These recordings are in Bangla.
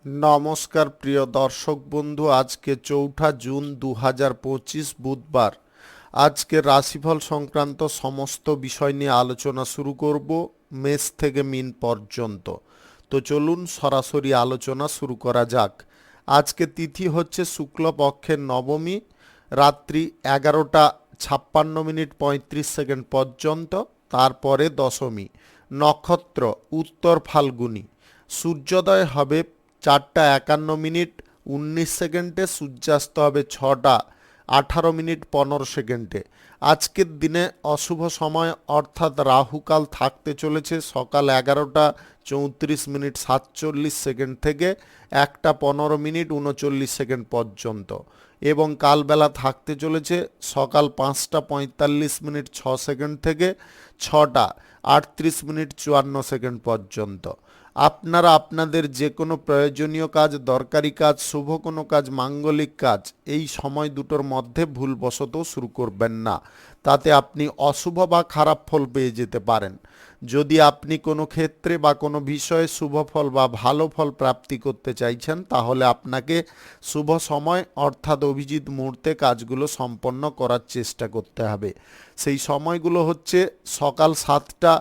নমস্কার প্রিয় দর্শক বন্ধু, আজকে ৪ঠা জুন ২০২৫ বুধবার। আজকে রাশিফল সংক্রান্ত সমস্ত বিষয় নিয়ে আলোচনা শুরু করব মেষ থেকে মিন পর্যন্ত। তো চলুন সরাসরি আলোচনা শুরু করা যাক। আজকে তিথি হচ্ছে শুক্লপক্ষের নবমী, রাত্রি ১১টা ৫৬ মিনিট ৩৫ সেকেন্ড পর্যন্ত, তারপরে দশমী। নক্ষত্র উত্তর ফাল্গুনী। সূর্যোদয় হবে ৪টা ৫১ মিনিট ১৯ সেকেন্ডে, সূর্যাস্ত হবে ৬টা ১৮ মিনিট ১৫ সেকেন্ডে। আজকের দিনে অশুভ সময় অর্থাৎ রাহুকাল থাকতে চলেছে সকাল ১১টা ৩৪ মিনিট ৪৭ সেকেন্ড থেকে ১টা ১৫ মিনিট ৩৯ সেকেন্ড পর্যন্ত, এবং কালবেলা থাকতে চলেছে সকাল ৫টা ৪৫ মিনিট ৬ সেকেন্ড থেকে ৬টা ৩৮ মিনিট ৫৪ সেকেন্ড পর্যন্ত। আপনারা আপনাদের যে কোনো প্রয়োজনীয় কাজ, দরকারি কাজ, শুভ কোনো কাজ, মাঙ্গলিক কাজ এই সময় দুটোর মধ্যে ভুলবশত শুরু করবেন না, তাতে আপনি অশুভ বা খারাপ ফল পেয়ে যেতে পারেন। যদি আপনি কোনো ক্ষেত্রে বা কোনো বিষয়ে শুভ ফল বা ভালো ফল প্রাপ্তি করতে চাইছেন, তাহলে আপনাকে শুভ সময় অর্থাৎ অভিজিৎ মুহূর্তে কাজগুলো সম্পন্ন করার চেষ্টা করতে হবে। সেই সময়গুলো হচ্ছে সকাল ৭টা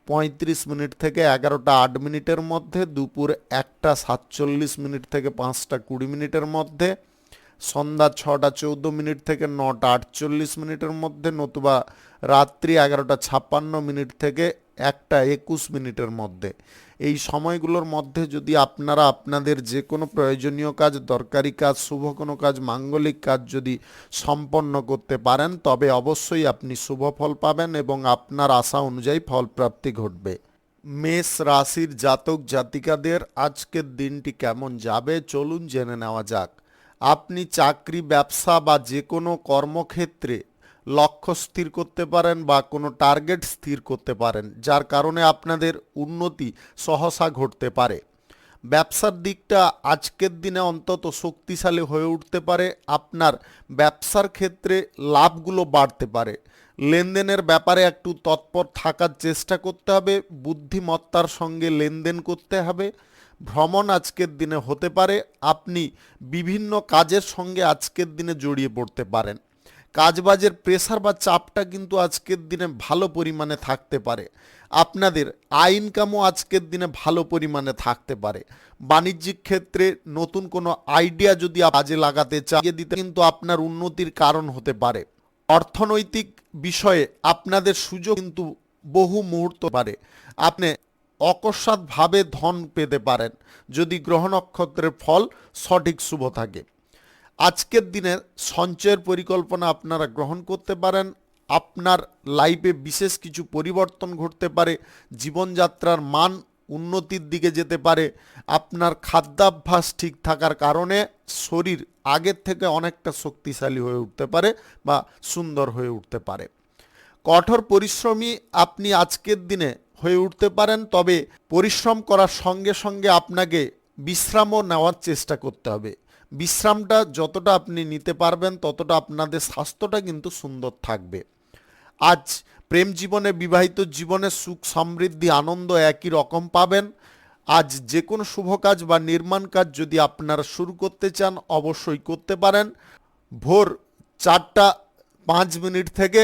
৩৫ মিনিট থেকে ১১টা ৮ মিনিটের মধ্যে, দুপুর ১টা ৪৭ মিনিট থেকে ৫টা ২০ মিনিটের মধ্যে, সন্ধ্যা ৬টা ১৪ মিনিট থেকে ৯টা ৪৮ মিনিটের মধ্যে, নতুবা রাত্রি ১১টা ৫৬ মিনিট থেকে ১টা ২১ মিনিটের মধ্যে। এই সময়গুলোর মধ্যে যদি আপনারা আপনাদের যে কোনো প্রয়োজনীয় কাজ, দরকারি কাজ, শুভ কোনো কাজ, মাঙ্গলিক কাজ যদি সম্পন্ন করতে পারেন, তবে অবশ্যই আপনি শুভ ফল পাবেন এবং আপনার আশা অনুযায়ী ফল প্রাপ্তি ঘটবে। মেষ রাশির জাতক জাতিকাদের আজকের দিনটি কেমন যাবে চলুন জেনে নেওয়া যাক। আপনি চাকরি, ব্যবসা বা যে কোনো কর্মক্ষেত্রে লক্ষ্য স্থির করতে পারেন বা কোনো টার্গেট স্থির করতে পারেন, যার কারণে আপনাদের উন্নতি সহসা ঘটতে পারে। ব্যবসার দিকটা আজকের দিনে অন্তত শক্তিশালী হয়ে উঠতে পারে। আপনার ব্যবসার ক্ষেত্রে লাভগুলো বাড়তে পারে। লেনদেনের ব্যাপারে একটু তৎপর থাকার চেষ্টা করতে হবে, বুদ্ধিমত্তার সঙ্গে লেনদেন করতে হবে। ভ্রমণ আজকের দিনে হতে পারে। আপনি বিভিন্ন কাজের সঙ্গে আজকের দিনে জড়িয়ে পড়তে পারেন। কাজবাজের প্রেসার বা চাপটা কিন্তু আজকের দিনে ভালো পরিমাণে থাকতে পারে। আপনাদের আয় ইনকামও আজকের দিনে ভালো পরিমাণে থাকতে পারে। বাণিজ্যিক ক্ষেত্রে নতুন কোনো আইডিয়া যদি কাজে লাগাতে চান, দিতে কিন্তু আপনার উন্নতির কারণ হতে পারে। অর্থনৈতিক বিষয়ে আপনাদের সুযোগ কিন্তু বহু মুহূর্ত পারে। আপনি অকস্মাৎভাবে ধন পেতে পারেন যদি গ্রহ নক্ষত্রের ফল সঠিক শুভ থাকে। আজকের দিনে সঞ্চয়ের পরিকল্পনা আপনারা গ্রহণ করতে পারেন। আপনার লাইফে বিশেষ কিছু পরিবর্তন ঘটতে পারে। জীবনযাত্রার মান উন্নতির দিকে যেতে পারে। আপনার খাদ্যাভ্যাস ঠিক থাকার কারণে শরীর আগের থেকে অনেকটা শক্তিশালী হয়ে উঠতে পারে বা সুন্দর হয়ে উঠতে পারে। কঠোর পরিশ্রমী আপনি আজকের দিনে হয়ে উঠতে পারেন, তবে পরিশ্রম করার সঙ্গে সঙ্গে আপনাকে বিশ্রামও নেওয়ার চেষ্টা করতে হবে। বিশ্রামটা যতটা আপনি নিতে পারবেন ততটা আপনাদের স্বাস্থ্যটা কিন্তু সুন্দর থাকবে। আজ প্রেম জীবনে, বিবাহিত জীবনে সুখ, সমৃদ্ধি, আনন্দ একই রকম পাবেন। আজ যে কোনো শুভ কাজ বা নির্মাণ কাজ যদি আপনারা শুরু করতে চান, অবশ্যই করতে পারেন। ভোর ৪টা ৫ মিনিট থেকে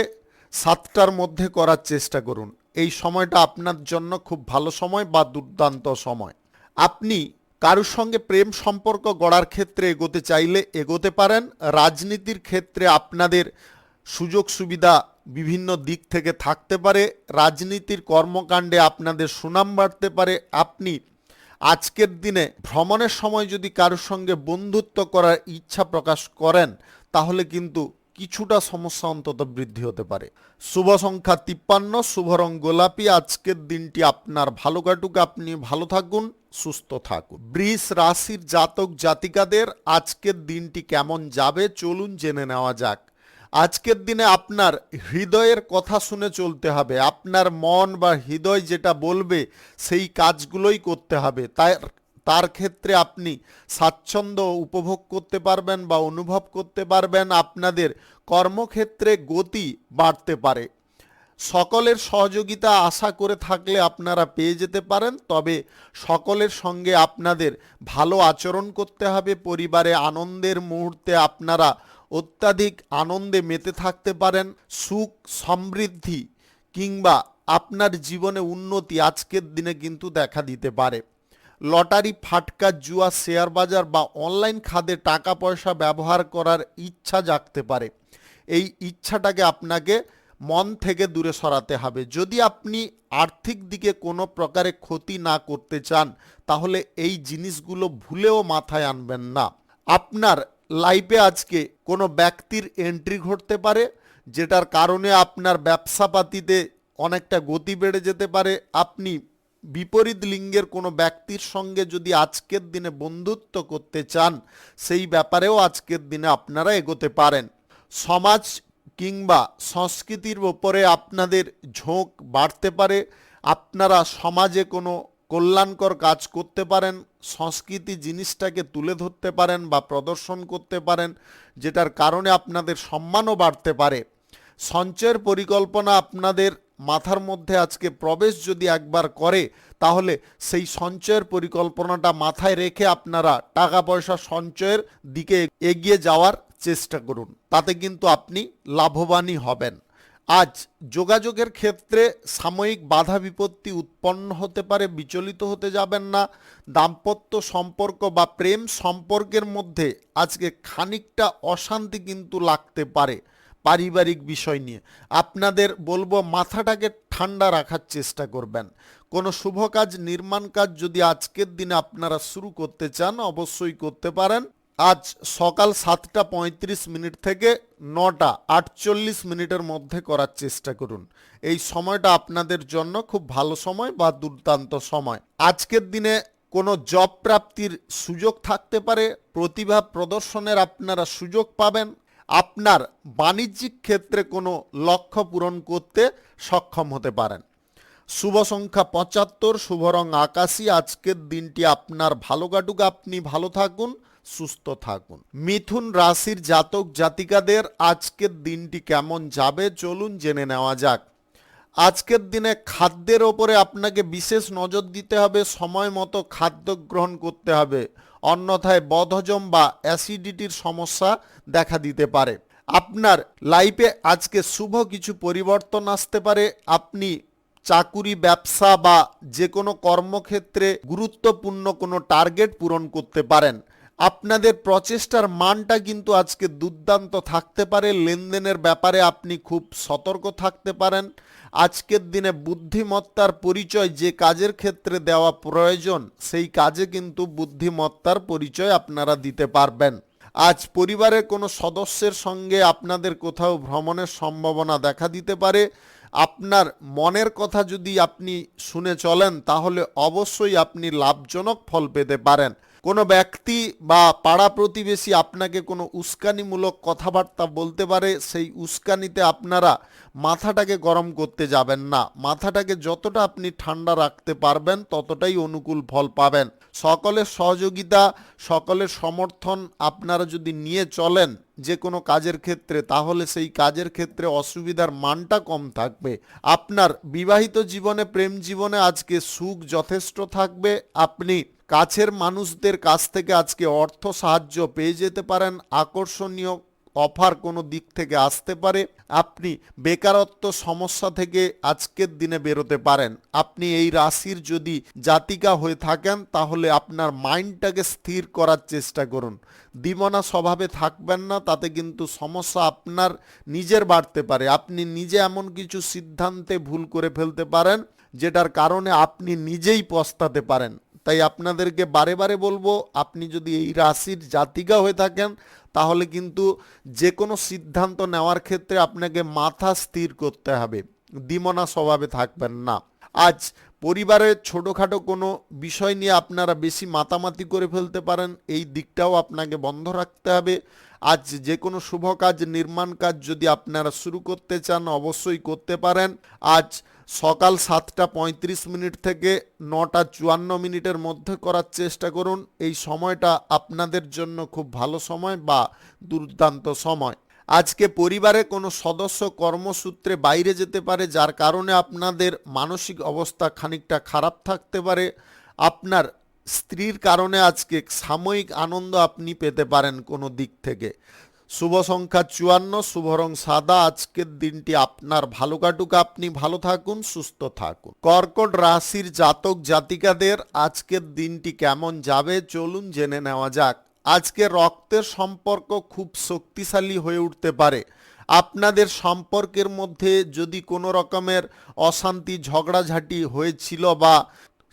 ৭টার মধ্যে করার চেষ্টা করুন। এই সময়টা আপনার জন্য খুব ভালো সময় বা দুর্দান্ত সময়। আপনি কারোর সঙ্গে প্রেম সম্পর্ক গড়ার ক্ষেত্রে এগোতে চাইলে এগোতে পারেন। রাজনীতির ক্ষেত্রে আপনাদের সুযোগ সুবিধা বিভিন্ন দিক থেকে থাকতে পারে। রাজনীতির কর্মকাণ্ডে আপনাদের সুনাম বাড়তে পারে। আপনি আজকের দিনে ভ্রমণের সময় যদি কারোর সঙ্গে বন্ধুত্ব করার ইচ্ছা প্রকাশ করেন, তাহলে কিন্তু কিছুটা সমস্যা অন্তত বৃদ্ধি হতে পারে। শুভ সংখ্যা ৫৩, শুভ রং গোলাপি। আজকের দিনটি আপনার ভালো কাটুক, আপনি ভালো থাকুন, সুস্থ থাকুন। বৃষ রাশির জাতক জাতিকাদের আজকের দিনটি কেমন যাবে চলুন জেনে নেওয়া যাক। আজকের দিনে আপনার হৃদয়ের কথা শুনে চলতে হবে। আপনার মন বা হৃদয় যেটা বলবে সেই কাজগুলোই করতে হবে। তার ক্ষেত্রে আপনি স্বাচ্ছন্দ্য উপভোগ করতে পারবেন বা অনুভব করতে পারবেন। আপনাদের কর্মক্ষেত্রে গতি বাড়তে পারে। সকলের সহযোগিতা আশা করে থাকলে আপনারা পেয়ে যেতে পারেন, তবে সকলের সঙ্গে আপনাদের ভালো আচরণ করতে হবে। পরিবারে আনন্দের মুহূর্তে আপনারা অত্যাধিক আনন্দে মেতে থাকতে পারেন। সুখ সমৃদ্ধি কিংবা আপনার জীবনে উন্নতি আজকের দিনে কিন্তু দেখা দিতে পারে। লটারি, ফাটকা, জুয়া, শেয়ার বাজার বা অনলাইন খাতে টাকা পয়সা ব্যবহার করার ইচ্ছা জাগতে পারে। এই ইচ্ছাটাকে আপনাকে মন থেকে দূরে সরাতে হবে। যদি আপনি আর্থিক দিকে কোনো প্রকারে ক্ষতি না করতে চান, তাহলে এই জিনিসগুলো ভুলেও মাথায় আনবেন না। আপনার লাইফে আজকে কোনো ব্যক্তির এন্ট্রি ঘটতে পারে, যেটার কারণে আপনার ব্যবসাপাতিতে অনেকটা গতি বেড়ে যেতে পারে। আপনি বিপরীত লিঙ্গের কোনো ব্যক্তির সঙ্গে যদি আজকের দিনে বন্ধুত্ব করতে চান, সেই ব্যাপারেও আজকের দিনে আপনারা এগোতে পারেন। সমাজ কিংবা সংস্কৃতির ওপরে আপনাদের ঝোঁক বাড়তে পারে। আপনারা সমাজে কোনো কল্যাণকর কাজ করতে পারেন, সংস্কৃতি জিনিসটাকে তুলে ধরতে পারেন বা প্রদর্শন করতে পারেন, যেটার কারণে আপনাদের সম্মানও বাড়তে পারে। সঞ্চয়ের পরিকল্পনা আপনাদের মাথার মধ্যে আজকে প্রবেশ যদি একবার করে, তাহলে সেই সঞ্চয়ের পরিকল্পনাটা মাথায় রেখে আপনারা টাকা পয়সা সঞ্চয়ের দিকে এগিয়ে যাওয়ার চেষ্টা করুন, তাতে কিন্তু আপনি লাভবানই হবেন। আজ যোগাযোগের ক্ষেত্রে সাময়িক বাধা বিপত্তি উৎপন্ন হতে পারে, বিচলিত হতে যাবেন না। দাম্পত্য সম্পর্ক বা প্রেম সম্পর্কের মধ্যে আজকে খানিকটা অশান্তি কিন্তু লাগতে পারে পারিবারিক বিষয় নিয়ে। আপনাদের বলবো মাথাটাকে ঠান্ডা রাখার চেষ্টা করবেন। কোনো শুভ কাজ, নির্মাণ কাজ যদি আজকের দিনে আপনারা শুরু করতে চান, অবশ্যই করতে পারেন। আজ সকাল 7:35 থেকে 9:48 মধ্যে করার চেষ্টা করুন। এই সময়টা আপনাদের জন্য খুব ভালো সময় বা দুর্দান্ত সময়। আজকের দিনে কোনো জব প্রাপ্তির সুযোগ থাকতে পারে, প্রতিভা প্রদর্শনের আপনারা সুযোগ পাবেন। আপনার বাণিজ্যিক ক্ষেত্রে কোনো লক্ষ্য পূরণ করতে সক্ষম হতে পারেন। শুভ সংখ্যা 75, শুভ রং আকাশী। আজকের দিনটি আপনার ভালো কাটুক, আপনি ভালো থাকুন, সুস্থ থাকুন। মিথুন রাশির জাতক জাতিকাদের আজকের দিনটি কেমন যাবে চলুন জেনে নেওয়া যাক। আজকের দিনে খাদ্যের ওপরে আপনাকে বিশেষ নজর দিতে হবে, সময় মতো খাদ্য গ্রহণ করতে হবে, অন্যথায় বদহজম বা অ্যাসিডিটির সমস্যা দেখা দিতে পারে। আপনার লাইফে আজকে শুভ কিছু পরিবর্তন আসতে পারে। আপনি চাকুরি, ব্যবসা বা যে কোনো কর্মক্ষেত্রে গুরুত্বপূর্ণ কোনো টার্গেট পূরণ করতে পারেন। আপনাদের প্রচেষ্টার মানটা কিন্তু আজকে দুর্দান্ত থাকতে পারে। লেনদেনের ব্যাপারে আপনি খুব সতর্ক থাকতে পারেন। আজকের দিনে বুদ্ধিমত্তার পরিচয় যে কাজের ক্ষেত্রে দেওয়া প্রয়োজন, সেই কাজে কিন্তু বুদ্ধিমত্তার পরিচয় আপনারা দিতে পারবেন। আজ পরিবারের কোনো সদস্যের সঙ্গে আপনাদের কোথাও ভ্রমণের সম্ভাবনা দেখা দিতে পারে। আপনার মনের কথা যদি আপনি শুনে চলেন, তাহলে অবশ্যই আপনি লাভজনক ফল পেতে পারেন। কোনো ব্যক্তি বা পাড়া প্রতিবেশী আপনাকে কোনো উস্কানিমূলক কথাবার্তা বলতে পারে, সেই উস্কানিতে আপনারা মাথাটাকে গরম করতে যাবেন না। মাথাটাকে যতটা আপনি ঠান্ডা রাখতে পারবেন, ততটাই অনুকূল ফল পাবেন। সকলের সহযোগিতা, সকলের সমর্থন আপনারা যদি নিয়ে চলেন যে কোনো কাজের ক্ষেত্রে, তাহলে সেই কাজের ক্ষেত্রে অসুবিধার মানটা কম থাকবে। আপনার বিবাহিত জীবনে, প্রেম জীবনে আজকে সুখ যথেষ্ট থাকবে। আপনি কাছের মানুষদের কাছ থেকে আজকে অর্থ সাহায্য পেয়ে যেতে পারেন। আকর্ষণীয় অফার কোনো দিক থেকে আসতে পারে। আপনি বেকারত্ব সমস্যা থেকে আজকের দিনে বেরোতে পারেন। আপনি এই রাশির যদি জাতিকা হয়ে থাকেন, তাহলে আপনার মাইন্ডটাকে স্থির করার চেষ্টা করুন। দ্বিমনা স্বভাবে থাকবেন না, তাতে কিন্তু সমস্যা আপনার নিজের বাড়তে পারে। আপনি নিজে এমন কিছু সিদ্ধান্তে ভুল করে ফেলতে পারেন, যেটার কারণে আপনি নিজেই পস্তাতে পারেন। তাই আপনাদেরকে বারে বারে বলবো, আপনি যদি এই রাশির জাতিকা হয়ে থাকেন, তাহলে কিন্তু যে কোনো সিদ্ধান্ত নেওয়ার ক্ষেত্রে আপনাকে মাথা স্থির করতে হবে, দ্বিমনা স্বভাবে থাকবেন না। আজ পরিবারের ছোটোখাটো কোনো বিষয় নিয়ে আপনারা বেশি মাতামাতি করে ফেলতে পারেন, এই দিকটাও আপনাকে বন্ধ রাখতে হবে। আজ যে কোনো শুভ কাজ, নির্মাণ কাজ যদি আপনারা শুরু করতে চান, অবশ্যই করতে পারেন। আজ সকাল 7:35 থেকে 9:54 মধ্যে করার চেষ্টা করুন। এই সময়টা আপনাদের জন্য খুব ভালো সময় বা দুর্দান্ত সময়। আজকে পরিবারে কোনো সদস্য কর্মসূত্রে বাইরে যেতে পারে, যার কারণে আপনাদের মানসিক অবস্থা খানিকটা খারাপ থাকতে পারে। আপনার স্ত্রীর কারণে আজকে সাময়িক আনন্দ আপনি পেতে পারেন কোনো দিক থেকে। শুভ সংখ্যা 54, শুভ রং সাদা। আজকের দিনটি আপনার ভালো কাটুক, আপনি ভালো থাকুন, সুস্থ থাকুন। কর্কট রাশির জাতক জাতিকাদের আজকের দিনটি কেমন যাবে চলুন জেনে নেওয়া যাক। আজকে রক্তের সম্পর্ক খুব শক্তিশালী হয়ে উঠতে পারে। আপনাদের সম্পর্কের মধ্যে যদি কোনো রকমের অশান্তি ঝগড়াঝাটি হয়েছিল বা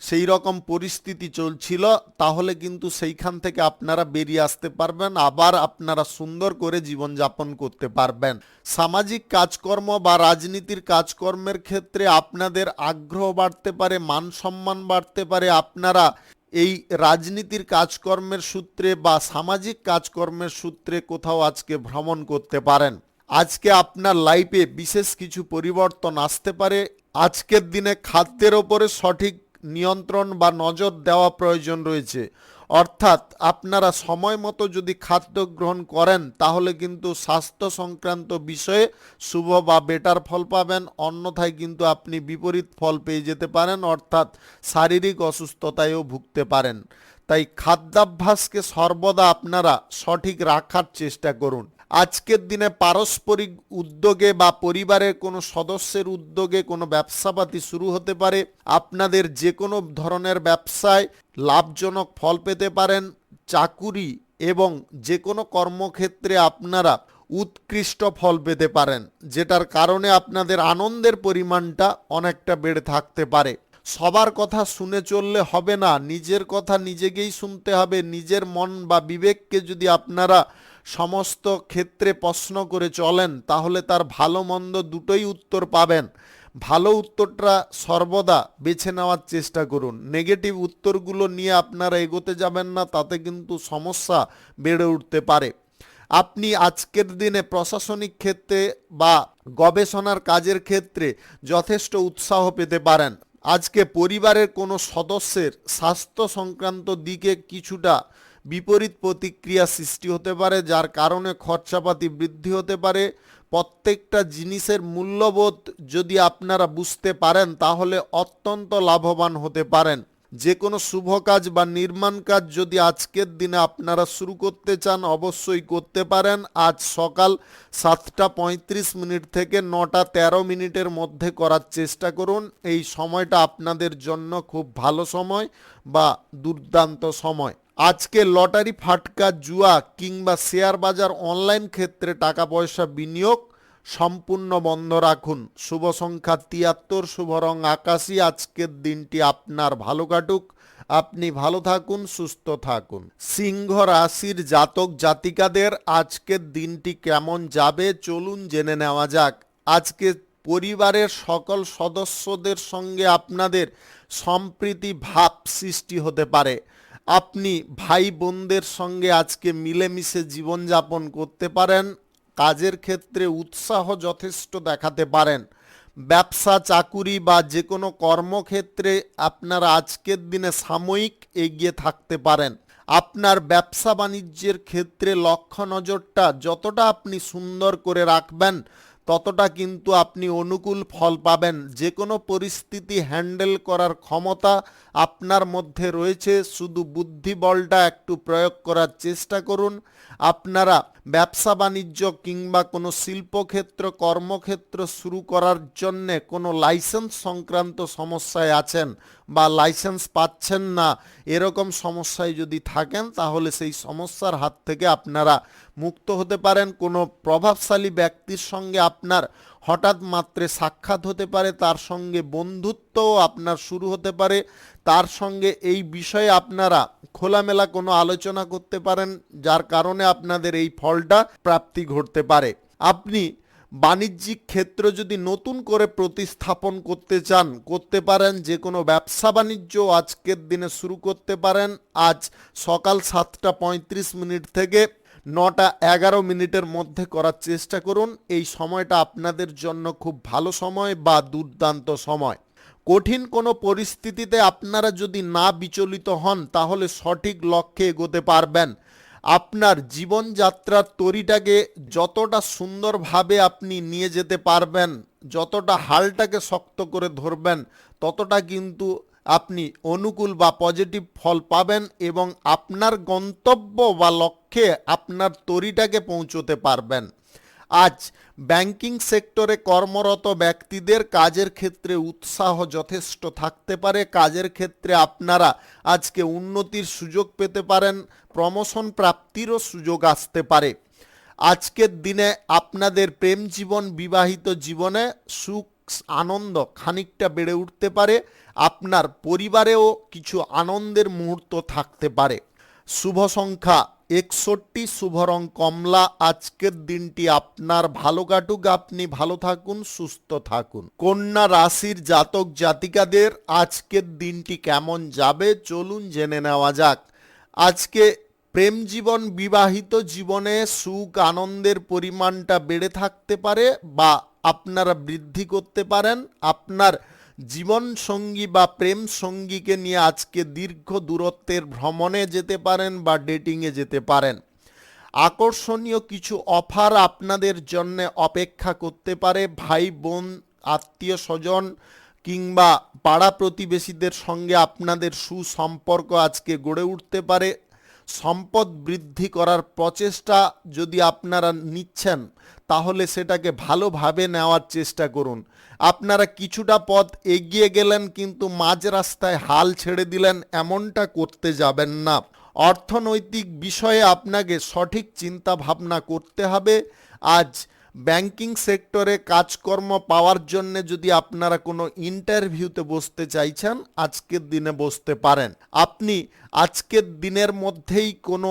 সেই রকম পরিস্থিতি চলছিল, তাহলে কিন্তু সেইখান থেকে আপনারা বেরিয়ে আসতে পারবেন, আবার আপনারা সুন্দর করে জীবনযাপন করতে পারবেন। সামাজিক কাজকর্ম বা রাজনীতির কাজকর্মের ক্ষেত্রে আপনাদের আগ্রহ বাড়তে পারে, মান সম্মান বাড়তে পারে। আপনারা এই রাজনীতির কাজকর্মের সূত্রে বা সামাজিক কাজকর্মের সূত্রে কোথাও আজকে ভ্রমণ করতে পারেন। আজকে আপনার লাইফে বিশেষ কিছু পরিবর্তন আসতে পারে। আজকের দিনে খাদ্যের ওপরে সঠিক নিয়ন্ত্রণ বা নজর দেওয়া প্রয়োজন রয়েছে। অর্থাৎ আপনারা সময় মতো যদি খাদ্য গ্রহণ করেন তাহলে কিন্তু স্বাস্থ্য সংক্রান্ত বিষয়ে শুভ বা বেটার ফল পাবেন, অন্যথায় কিন্তু আপনি বিপরীত ফল পেয়ে যেতে পারেন, অর্থাৎ শারীরিক অসুস্থতায়ও ভুগতে পারেন। তাই খাদ্যাভ্যাসকে সর্বদা আপনারা সঠিক রাখার চেষ্টা করুন। আজকের দিনে পারস্পরিক উদ্যোগে বা পরিবারের কোনো সদস্যের উদ্যোগে কোনো ব্যবসাপাতি শুরু হতে পারে। আপনাদের যে কোনো ধরনের ব্যবসায় লাভজনক ফল পেতে পারেন। চাকুরি এবং যে কোনো কর্মক্ষেত্রে আপনারা উৎকৃষ্ট ফল পেতে পারেন, যেটার কারণে আপনাদের আনন্দের পরিমাণটা অনেকটা বেড়ে থাকতে পারে। সবার কথা শুনে চললে হবে না, নিজের কথা নিজেকেই শুনতে হবে। নিজের মন বা বিবেককে যদি আপনারা সমস্ত ক্ষেত্রে প্রশ্ন করে চলেন তাহলে তার ভালো মন্দ দুটোই উত্তর পাবেন। ভালো উত্তরটা সর্বদা বেছে নেওয়ার চেষ্টা করুন। নেগেটিভ উত্তরগুলো নিয়ে আপনারা এগোতে যাবেন না, তাতে কিন্তু সমস্যা বেড়ে উঠতে পারে। আপনি আজকের দিনে প্রশাসনিক ক্ষেত্রে বা গবেষণার কাজের ক্ষেত্রে যথেষ্ট উৎসাহ পেতে পারেন। আজকে পরিবারের কোনো সদস্যের স্বাস্থ্য সংক্রান্ত দিকে কিছুটা বিপরীত প্রতিক্রিয়া সৃষ্টি হতে পারে, যার কারণে খরচাপাতি বৃদ্ধি হতে পারে। প্রত্যেকটা জিনিসের মূল্যবোধ যদি আপনারা বুঝতে পারেন তাহলে অত্যন্ত লাভবান হতে পারেন। যে কোনো শুভ কাজ বা নির্মাণ কাজ যদি আজকের দিনে আপনারা শুরু করতে চান অবশ্যই করতে পারেন। আজ সকাল 7:35 থেকে 9:13 মধ্যে করার চেষ্টা করুন। এই সময়টা আপনাদের জন্য খুব ভালো সময় বা দুর্দান্ত সময়। আজকে লটারি, ফাটকা, জুয়া কিংবা শেয়ার বাজার অনলাইন ক্ষেত্রে টাকা পয়সা বিনিয়োগ সম্পূর্ণ বন্ধ রাখুন। শুভ সংখ্যা 73, শুভ রং আকাশী। আজকের দিনটি আপনার ভালো কাটুক, আপনি ভালো থাকুন, সুস্থ থাকুন। সিংহ রাশির জাতক জাতিকাদের আজকের দিনটি কেমন যাবে চলুন জেনে নেওয়া যাক। আজকে পরিবারের সকল সদস্যদের সঙ্গে আপনাদের সম্প্রীতি ভাব সৃষ্টি হতে পারে। আপনি ভাই বোনদের সঙ্গে আজকে মিলেমিশে জীবনযাপন করতে পারেন। কাজের ক্ষেত্রে উৎসাহ যথেষ্ট দেখাতে পারেন। ব্যবসা, চাকুরি বা যে কোনো কর্মক্ষেত্রে আপনারা আজকের দিনে সাময়িক এগিয়ে থাকতে পারেন। আপনার ব্যবসা বাণিজ্যের ক্ষেত্রে লক্ষ্য নজরটা যতটা আপনি সুন্দর করে রাখবেন ততটা কিন্তু আপনি অনুকূল ফল পাবেন। যে কোনো পরিস্থিতি হ্যান্ডেল করার ক্ষমতা আপনার মধ্যে রয়েছে, শুধু বুদ্ধিবলটা একটু প্রয়োগ করার চেষ্টা করুন। আপনারা ব্যবসা বাণিজ্য কিংবা কোনো শিল্পক্ষেত্র, কর্মক্ষেত্র শুরু করার জন্যে কোনো লাইসেন্স সংক্রান্ত সমস্যায় আছেন বা লাইসেন্স পাচ্ছেন না, এরকম সমস্যায় যদি থাকেন তাহলে সেই সমস্যার হাত থেকে আপনারা মুক্ত হতে পারেন। কোনো প্রভাবশালী ব্যক্তির সঙ্গে আপনার হঠাৎ মাত্রে সাক্ষাৎ হতে পারে, তার সঙ্গে বন্ধুত্বও আপনার শুরু হতে পারে। তার সঙ্গে এই বিষয়ে আপনারা খোলামেলা কোনো আলোচনা করতে পারেন, যার কারণে আপনাদের এই ফলটা প্রাপ্তি ঘটতে পারে। আপনি বাণিজ্যিক ক্ষেত্র যদি নতুন করে প্রতিস্থাপন করতে চান করতে পারেন। যে কোনো ব্যবসা বাণিজ্য আজকের দিনে শুরু করতে পারেন। আজ সকাল 7:35 থেকে 9:11 মধ্যে করার চেষ্টা করুন। এই সময়টা আপনাদের জন্য খুব ভালো সময় বা দুর্দান্ত সময়। কঠিন কোনো পরিস্থিতিতে আপনারা যদি না বিচলিত হন তাহলে সঠিক লক্ষ্যে এগোতে পারবেন। আপনার জীবনযাত্রার তরিটাকে যতটা সুন্দরভাবে আপনি নিয়ে যেতে পারবেন, যতটা হালটাকে শক্ত করে ধরবেন, ততটা কিন্তু আপনি অনুকূল বা পজিটিভ ফল পাবেন এবং আপনার গন্তব্য বা লক্ষ্যে আপনার তরিটাকে পৌঁছতে পারবেন। আজ ব্যাংকিং সেক্টরে কর্মরত ব্যক্তিদের কাজের ক্ষেত্রে উৎসাহ যথেষ্ট থাকতে পারে। কাজের ক্ষেত্রে আপনারা আজকে উন্নতির সুযোগ পেতে পারেন, প্রমোশন প্রাপ্তিরও সুযোগ আসতে পারে। আজকের দিনে আপনাদের প্রেম জীবন, বিবাহিত জীবনে সুখ আনন্দ খানিকটা বেড়ে উঠতে পারে। আপনার পরিবারেও কিছু আনন্দের মুহূর্ত থাকতে পারে। শুভ সংখ্যা 61, শুভ রং কমলা। আজকের দিনটি আপনার ভালো কাটুক, আপনি ভালো থাকুন, সুস্থ থাকুন। কন্যা রাশির জাতক জাতিকাদের আজকের দিনটি কেমন যাবে চলুন জেনে নেওয়া যাক। আজকে প্রেম জীবন, বিবাহিত জীবনে সুখ আনন্দের পরিমাণটা বেড়ে থাকতে পারে বা আপনারা বৃদ্ধি করতে পারেন। আপনার জীবন সঙ্গী বা প্রেম সঙ্গীকে নিয়ে আজকে দীর্ঘ দূরত্বের ভ্রমণে যেতে পারেন বা ডেটিংয়ে যেতে পারেন। আকর্ষণীয় কিছু অফার আপনাদের জন্য অপেক্ষা করতে পারে। ভাই বোন, আত্মীয় স্বজন কিংবা পাড়া প্রতিবেশীদের সঙ্গে আপনাদের সুসম্পর্ক আজকে গড়ে উঠতে পারে। সম্পদ বৃদ্ধি করার প্রচেষ্টা যদি আপনারা নিচ্ছেন, তাহলে সেটাকে ভালোভাবে নেওয়ার চেষ্টা করুন। আপনারা কিছুটা পথ এগিয়ে গেলেন কিন্তু মাঝ রাস্তায় হাল ছেড়ে দিলেন, এমনটা করতে যাবেন না। অর্থনৈতিক বিষয়ে আপনাকে সঠিক চিন্তা ভাবনা করতে হবে। আজ ব্যাংকিং সেক্টরে কাজকর্ম পাওয়ার জন্য যদি আপনারা কোনো ইন্টারভিউতে বসতে চাইছেন, আজকের দিনে বসতে পারেন। আপনি আজকের দিনের মধ্যেই কোনো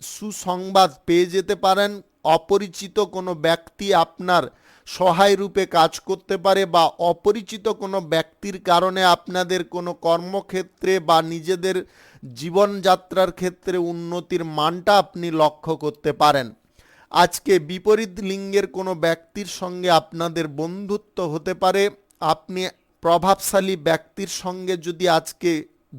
সুসংবাদ পেয়ে যেতে পারেন। অপরিচিত কোনো ব্যক্তি আপনার সহায় রূপে কাজ করতে পারে বা অপরিচিত কোনো ব্যক্তির কারণে আপনাদের কোনো কর্মক্ষেত্রে বা নিজেদের জীবনযাত্রার ক্ষেত্রে উন্নতির মানটা আপনি লক্ষ্য করতে পারেন। আজকে বিপরীত লিঙ্গের কোনো ব্যক্তির সঙ্গে আপনাদের বন্ধুত্ব হতে পারে। আপনি প্রভাবশালী ব্যক্তির সঙ্গে যদি আজকে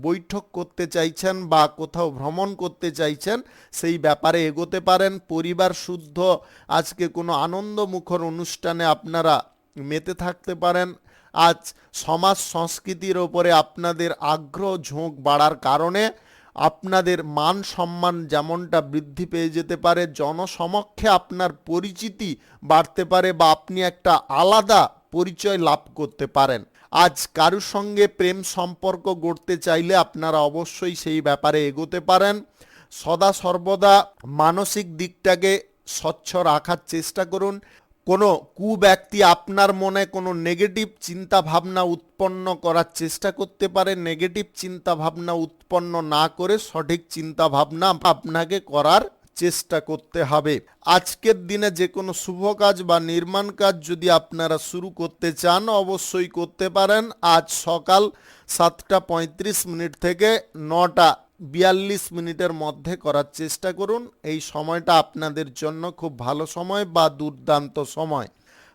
বৈঠক করতে চাইছেন বা কোথাও ভ্রমণ করতে চাইছেন, সেই ব্যাপারে এগোতে পারেন। পরিবার শুদ্ধ আজকে কোনো আনন্দমুখর অনুষ্ঠানে আপনারা মেতে থাকতে পারেন। আজ সমাজ সংস্কৃতির ওপরে আপনাদের আগ্রহ ঝোঁক বাড়ার কারণে আপনাদের মান সম্মান যেমনটা বৃদ্ধি পেয়ে যেতে পারে, জনসমক্ষে আপনার পরিচিতি বাড়তে পারে বা আপনি একটা আলাদা পরিচয় লাভ করতে পারেন। আজ কারুর সঙ্গে প্রেম সম্পর্ক গড়তে চাইলে আপনারা অবশ্যই সেই ব্যাপারে এগোতে পারেন। সদা সর্বদা মানসিক দিকটাকে স্বচ্ছ রাখার চেষ্টা করুন। কোনো কুব্যক্তি আপনার মনে কোনো নেগেটিভ চিন্তা ভাবনা উৎপন্ন করার চেষ্টা করতে পারে। নেগেটিভ চিন্তা ভাবনা উৎপন্ন না করে সঠিক চিন্তা ভাবনা আপনাকে করার চেষ্টা করতে হবে। আজকের দিনে যে কোনো শুভ কাজ বা নির্মাণ কাজ যদি আপনারা শুরু করতে চান, অবশ্যই করতে পারেন। আজ সকাল 7:35 থেকে 9:42 মধ্যে করার চেষ্টা করুন। এই সময়টা আপনাদের জন্য খুব ভালো সময় বা দুর্দান্ত সময়।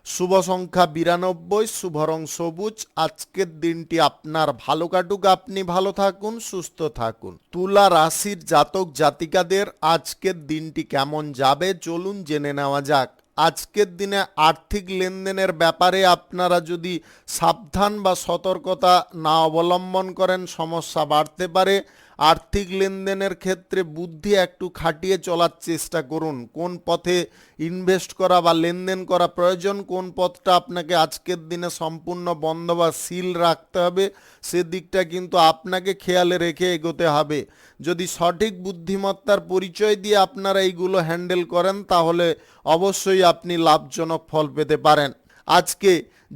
শুভ সংখ্যা 92, শুভ রং সবুজ। আজকের দিনটি আপনার ভালো কাটুক, আপনি ভালো থাকুন, সুস্থ থাকুন। তুলা রাশির জাতক জাতিকাদের আজকের দিনটি কেমন যাবে চলুন জেনে নেওয়া যাক। আজকের দিনে আর্থিক লেনদেনের ব্যাপারে আপনারা যদি সাবধান বা সতর্কতা না অবলম্বন করেন, সমস্যা বাড়তে পারে। আর্থিক লেনদেনের ক্ষেত্রে বুদ্ধি একটু খাটিয়ে চলার চেষ্টা করুন। কোন পথে ইনভেস্ট করা বা লেনদেন করা প্রয়োজন, কোন পথটা আপনাকে আজকের দিনে সম্পূর্ণ বন্ধ বা সিল রাখতে হবে, সেদিকটা কিন্তু আপনাকে খেয়ালে রেখে এগোতে হবে। যদি সঠিক বুদ্ধিমত্তার পরিচয় দিয়ে আপনারা এইগুলো হ্যান্ডেল করেন, তাহলে অবশ্যই আপনি লাভজনক ফল পেতে পারেন। আজকে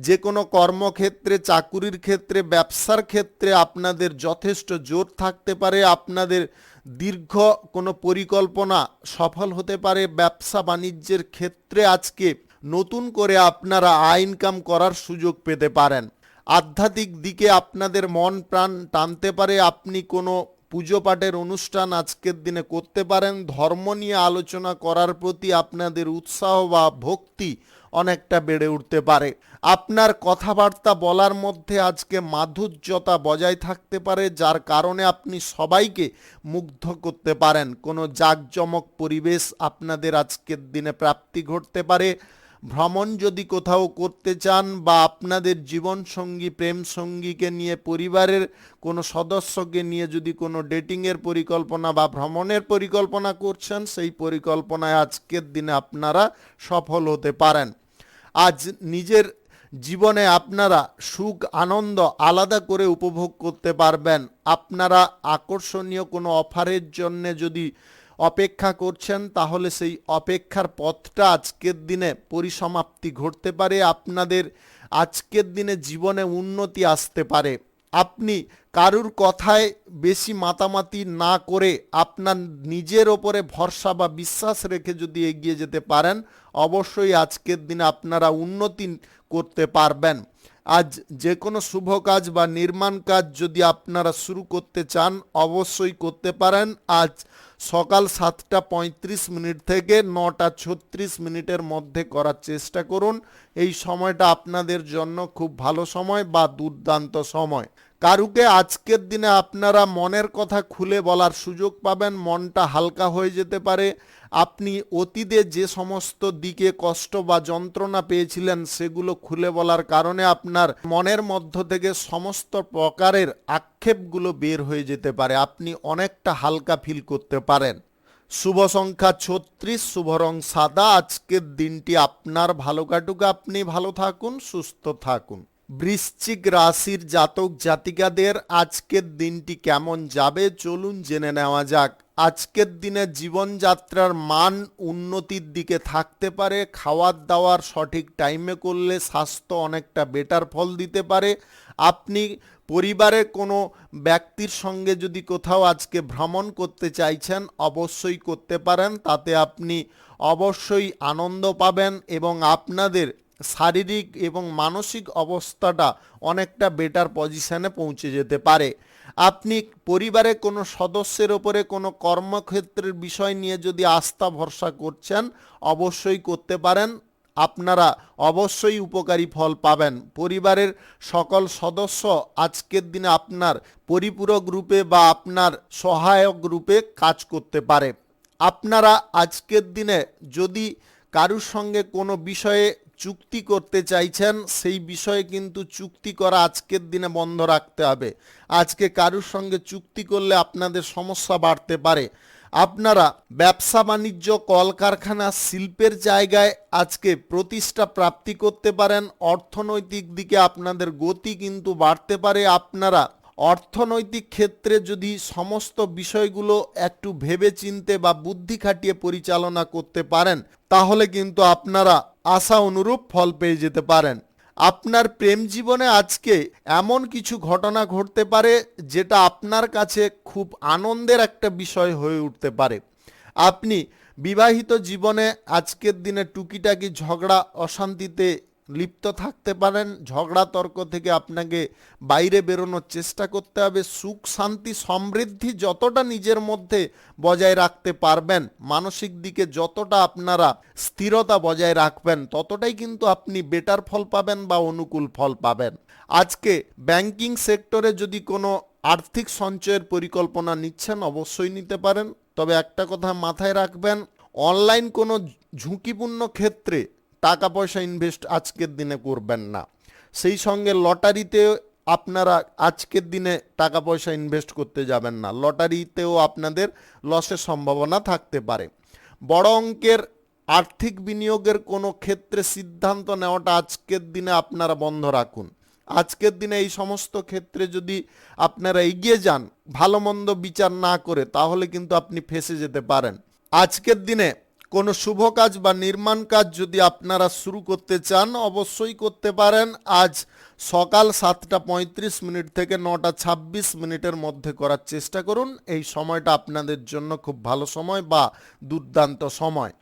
যে কোনো কর্মক্ষেত্রে, চাকুরির ক্ষেত্রে, ব্যবসার ক্ষেত্রে আপনাদের যথেষ্ট জোর থাকতে পারে। আপনাদের দীর্ঘ কোনো পরিকল্পনা সফল হতে পারে। ব্যবসা বাণিজ্যের ক্ষেত্রে আজকে নতুন করে আপনারা আয় ইনকাম করার সুযোগ পেতে পারেন। আধ্যাত্মিক দিকে আপনাদের মন প্রাণ টানতে পারে। আপনি কোনো পুজো পাঠের অনুষ্ঠান আজকের দিনে করতে পারেন। ধর্ম নিয়ে আলোচনা করার প্রতি আপনাদের উৎসাহ বা ভক্তি অনেকটা বেড়ে উঠতে পারে। আপনার কথাবার্তা বলার মধ্যে আজকে মাধুর্যতা বজায় থাকতে পারে, যার কারণে আপনি সবাইকে মুগ্ধ করতে পারেন। কোনো জাঁকজমক পরিবেশ আপনাদের আজকের দিনে প্রাপ্তি ঘটতে পারে। ভ্রমণ যদি কোথাও করতে চান বা আপনাদের জীবনসঙ্গী প্রেম সঙ্গীকে নিয়ে পরিবারের কোনো সদস্যকে নিয়ে যদি কোনো ডেটিংয়ের পরিকল্পনা বা ভ্রমণের পরিকল্পনা করছেন, সেই পরিকল্পনায় আজকের দিনে আপনারা সফল হতে পারেন। আজ নিজের জীবনে আপনারা সুখ আনন্দ আলাদা করে উপভোগ করতে পারবেন। আপনারা আকর্ষণীয় কোনো অফারের জন্যে যদি অপেক্ষা করছেন, তাহলে সেই অপেক্ষার পথটা আজকের দিনে পরিসমাপ্তি ঘটতে পারে। আপনাদের আজকের দিনে জীবনে উন্নতি আসতে পারে। আপনি কারুর কথায় বেশি মাতামাতি না করে আপনার নিজের ওপরে ভরসা বা বিশ্বাস রেখে যদি এগিয়ে যেতে পারেন, অবশ্যই আজকের দিনে আপনারা উন্নতি করতে পারবেন। আজ যে কোনো শুভ কাজ বা নির্মাণ কাজ যদি আপনারা শুরু করতে চান, অবশ্যই করতে পারেন। আজ সকাল 7:35 থেকে 9:36 মধ্যে করার চেষ্টা করুন। এই সময়টা আপনাদের জন্য খুব ভালো সময় বা দুর্দান্ত সময়। কারুকে আজকের দিনে আপনারা মনের কথা খুলে বলার সুযোগ পাবেন। মনটা হালকা হয়ে যেতে পারে। আপনি অতীতে যে সমস্ত দিকে কষ্ট বা যন্ত্রণা পেয়েছিলেন, সেগুলো খুলে বলার কারণে আপনার মনের মধ্য থেকে সমস্ত প্রকারের আক্ষেপগুলো বের হয়ে যেতে পারে। আপনি অনেকটা হালকা ফিল করতে পারেন। শুভ সংখ্যা 36, শুভ রং সাদা। আজকের দিনটি আপনার ভালো কাটুক। আপনি ভালো থাকুন, সুস্থ থাকুন। বৃশ্চিক রাশির জাতক জাতিকাদের আজকের দিনটি কেমন যাবে, চলুন জেনে নেওয়া যাক। আজকের দিনে জীবনযাত্রার মান উন্নতির দিকে থাকতে পারে। খাওয়ার দাওয়ার সঠিক টাইমে করলে স্বাস্থ্য অনেকটা বেটার ফল দিতে পারে। আপনি পরিবারের কোনো ব্যক্তির সঙ্গে যদি কোথাও আজকে ভ্রমণ করতে চাইছেন, অবশ্যই করতে পারেন। তাতে আপনি অবশ্যই আনন্দ পাবেন এবং আপনাদের শারীরিক এবং মানসিক অবস্থাটা অনেকটা বেটার পজিশনে পৌঁছে যেতে পারে। আপনি পরিবারের কোনো সদস্যের ওপরে কোনো কর্মক্ষেত্রের বিষয় নিয়ে যদি আস্থা ভরসা করছেন, অবশ্যই করতে পারেন। আপনারা অবশ্যই উপকারী ফল পাবেন। পরিবারের সকল সদস্য আজকের দিনে আপনার পরিপূরক রূপে বা আপনার সহায়ক রূপে কাজ করতে পারে। আপনারা আজকের দিনে যদি কারুর সঙ্গে কোনো বিষয়ে চুক্তি করতে চাইছেন, সেই বিষয়ে কিন্তু চুক্তি করা আজকের দিনে বন্ধ রাখতে হবে। আজকে কারুর সঙ্গে চুক্তি করলে আপনাদের সমস্যা বাড়তে পারে। আপনারা ব্যবসা বাণিজ্য, কলকারখানা, শিল্পের জায়গায় আজকে প্রতিষ্ঠা প্রাপ্তি করতে পারেন। অর্থনৈতিক দিকে আপনাদের গতি কিন্তু বাড়তে পারে। আপনারা অর্থনৈতিক ক্ষেত্রে যদি সমস্ত বিষয়গুলো একটু ভেবে চিনতে বা বুদ্ধি খাটিয়ে পরিচালনা করতে পারেন, তাহলে কিন্তু আপনারা আশা অনুরূপ ফল পেয়ে যেতে পারেন। আপনার প্রেম জীবনে আজকে এমন কিছু ঘটনা ঘটতে পারে, যেটা আপনার কাছে খুব আনন্দের একটা বিষয় হয়ে উঠতে পারে। আপনি বিবাহিত জীবনে আজকের দিনে টুকিটাকি ঝগড়া অশান্তিতে লিপ্ত থাকতে পারেন। ঝগড়া তর্ক থেকে আপনাকে বাইরে বেরোনোর চেষ্টা করতে হবে। সুখ শান্তি সমৃদ্ধি যতটা নিজের মধ্যে বজায় রাখতে পারবেন, মানসিক দিকে যতটা আপনারা স্থিরতা বজায় রাখবেন, ততটাই কিন্তু আপনি বেটার ফল পাবেন বা অনুকূল ফল পাবেন। আজকে ব্যাংকিং সেক্টরে যদি কোনো আর্থিক সঞ্চয়ের পরিকল্পনা নিচ্ছেন, অবশ্যই নিতে পারেন। তবে একটা কথা মাথায় রাখবেন, অনলাইন কোনো ঝুঁকিপূর্ণ ক্ষেত্রে টাকা পয়সা ইনভেস্ট আজকের দিনে করবেন না। সেই সঙ্গে লটারিতে আপনারা আজকের দিনে টাকা পয়সা ইনভেস্ট করতে যাবেন না। লটারিতেও আপনাদের লসের সম্ভাবনা থাকতে পারে। বড় অঙ্কের আর্থিক বিনিয়োগের কোনো ক্ষেত্রে সিদ্ধান্ত নেওয়াটা আজকের দিনে আপনারা বন্ধ রাখুন। আজকের দিনে এই সমস্ত ক্ষেত্রে যদি আপনারা এগিয়ে যান ভালো মন্দ বিচার না করে, তাহলে কিন্তু আপনি ফেঁসে যেতে পারেন। আজকের দিনে কোনো শুভ কাজ বা নির্মাণ কাজ যদি আপনারা শুরু করতে চান, অবশ্যই করতে পারেন। আজ সকাল 7:35 থেকে 9:26 মধ্যে করার চেষ্টা করুন। এই সময়টা আপনাদের জন্য খুব ভালো সময় বা দুর্দান্ত সময়।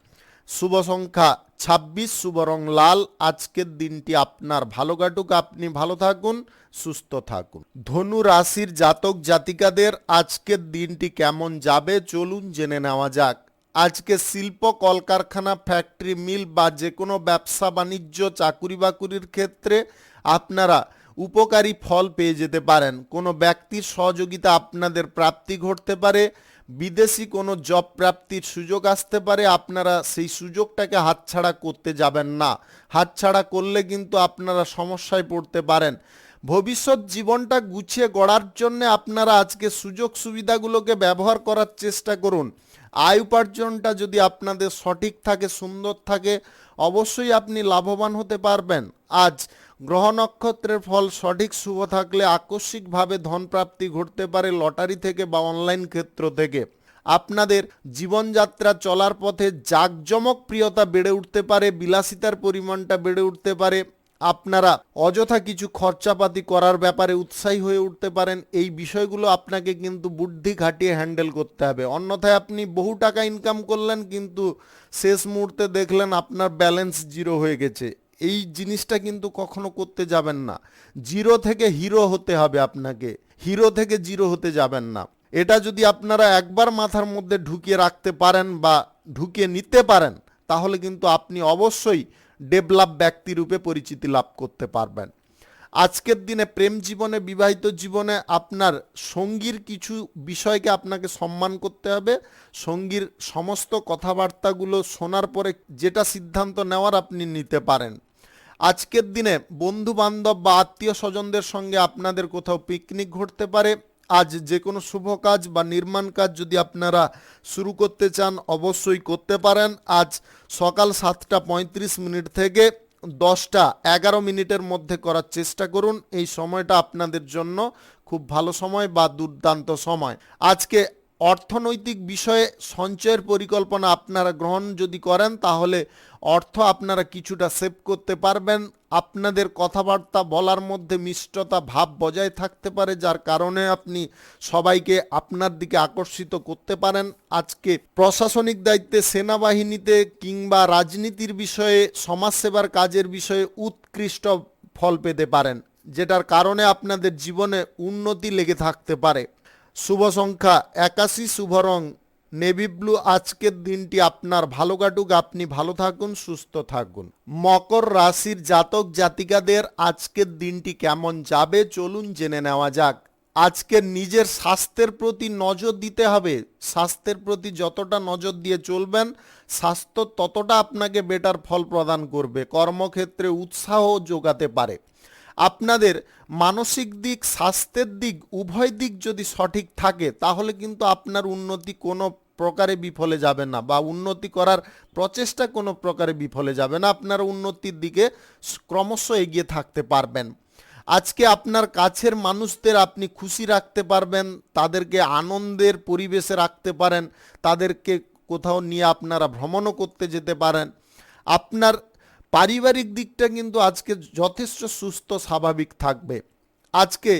শুভ সংখ্যা 26, শুভ রং লাল। আজকের দিনটি আপনার ভালো কাটুক, আপনি ভালো থাকুন, সুস্থ থাকুন। ধনু রাশির জাতক জাতিকাদের আজকের দিনটি কেমন যাবে চলুন জেনে নেওয়া যাক। আজকে শিল্প, কলকারখানা, ফ্যাক্টরি, মিল বা যে কোনো ব্যবসা বাণিজ্য, চাকুরি বাকুরির ক্ষেত্রে আপনারা উপকারী ফল পেয়ে যেতে পারেন। কোনো ব্যক্তির সহযোগিতা আপনাদের প্রাপ্তি ঘটতে পারে। বিদেশি কোনো জব প্রাপ্তির সুযোগ আসতে পারে। আপনারা সেই সুযোগটাকে হাতছাড়া করতে যাবেন না। হাতছাড়া করলে কিন্তু আপনারা সমস্যায় পড়তে পারেন। ভবিষ্যৎ জীবনটা গুছিয়ে গড়ার জন্য আপনারা আজকে সুযোগ সুবিধাগুলোকে ব্যবহার করার চেষ্টা করুন। আয় উপার্জনটা যদি আপনাদের সঠিক থাকে, সুন্দর থাকে, অবশ্যই আপনি লাভবান হতে পারবেন। আজ গ্রহ নক্ষত্রের ফল সঠিক শুভ থাকলে আকস্মিকভাবে ধনপ্রাপ্তি ঘটতে পারে লটারি থেকে বা অনলাইন ক্ষেত্র থেকে। আপনাদের জীবনযাত্রা চলার পথে জাঁকজমক প্রিয়তা বেড়ে উঠতে পারে, বিলাসিতার পরিমাণটা বেড়ে উঠতে পারে। আপনারা অযথা কিছু খরচাপাতি করার ব্যাপারে উৎসাহী হয়ে উঠতে পারেন। এই বিষয়গুলো আপনাকে কিন্তু বুদ্ধি খাটিয়ে হ্যান্ডেল করতে হবে। অন্যথায় আপনি বহু টাকা ইনকাম করলেন কিন্তু শেষ মুহূর্তে দেখলেন আপনার ব্যালেন্স জিরো হয়ে গেছে। এই জিনিসটা কিন্তু কখনো করতে যাবেন না। জিরো থেকে হিরো হতে হবে আপনাকে, হিরো থেকে জিরো হতে যাবেন না। এটা যদি আপনারা একবার মাথার মধ্যে ঢুকিয়ে রাখতে পারেন বা ঢুকিয়ে নিতে পারেন, তাহলে কিন্তু আপনি অবশ্যই ডেভেলপ ব্যক্তিরূপে পরিচিতি লাভ করতে পারবেন। আজকের দিনে প্রেম জীবনে, বিবাহিত জীবনে আপনার সঙ্গীর কিছু বিষয়কে আপনাকে সম্মান করতে হবে। সঙ্গীর সমস্ত কথাবার্তাগুলো শোনার পরে যেটা সিদ্ধান্ত নেওয়ার আপনি নিতে পারেন। আজকের দিনে বন্ধু বান্ধব বা আত্মীয় স্বজনদের সঙ্গে আপনাদের কোথাও পিকনিক ঘটতে পারে। আজ যে কোনো শুভ কাজ বা নির্মাণ কাজ যদি আপনারা শুরু করতে চান অবশ্যই করতে পারেন। আজ সকাল 7:35 থেকে 10:11 মধ্যে করার চেষ্টা করুন। এই সময়টা আপনাদের জন্য খুব ভালো সময় বা দুর্দান্ত সময়। আজকে অর্থনৈতিক বিষয়ে সঞ্চয়ের পরিকল্পনা আপনারা গ্রহণ যদি করেন তাহলে অর্থ আপনারা কিছুটা সেভ করতে পারবেন। আপনাদের কথাবার্তা বলার মধ্যে মিষ্টতা ভাব বজায় থাকতে পারে, যার কারণে আপনি সবাইকে আপনার দিকে আকর্ষিত করতে পারেন। আজকে প্রশাসনিক দায়িত্বে, সেনাবাহিনীতে কিংবা রাজনীতির বিষয়ে, সমাজসেবার কাজের বিষয়ে উৎকৃষ্ট ফল পেতে পারেন, যেটার কারণে আপনাদের জীবনে উন্নতি লেগে থাকতে পারে। শুভ সংখ্যা 81, শুভ রং নেভি ব্লু। আজকের দিনটি আপনার ভালো কাটুক, আপনি ভালো থাকুন, সুস্থ থাকুন। মকর রাশির জাতক জাতিকাদের আজকের দিনটি কেমন যাবে চলুন জেনে নেওয়া যাক। আজকে নিজের স্বাস্থ্যের প্রতি নজর দিতে হবে। স্বাস্থ্যের প্রতি যতটা নজর দিয়ে চলবেন, স্বাস্থ্য ততটা আপনাকে বেটার ফল প্রদান করবে। কর্মক্ষেত্রে উৎসাহ যোগাতে পারে। আপনাদের মানসিক দিক, স্বাস্থ্যের দিক, উভয় দিক যদি সঠিক থাকে তাহলে কিন্তু আপনার উন্নতি কোনো প্রকারে বিফলে যাবে না, বা উন্নতি করার প্রচেষ্টা কোনো প্রকারে বিফলে যাবে না। আপনারা উন্নতির দিকে ক্রমশ এগিয়ে থাকতে পারবেন। আজকে আপনার কাছের মানুষদের আপনি খুশি রাখতে পারবেন, তাদেরকে আনন্দের পরিবেশে রাখতে পারেন, তাদেরকে কোথাও নিয়ে আপনারা ভ্রমণও করতে যেতে পারেন। আপনার পারিবারিক দিকটা কিন্তু আজকে যথেষ্ট সুস্থ স্বাভাবিক থাকবে। আজকে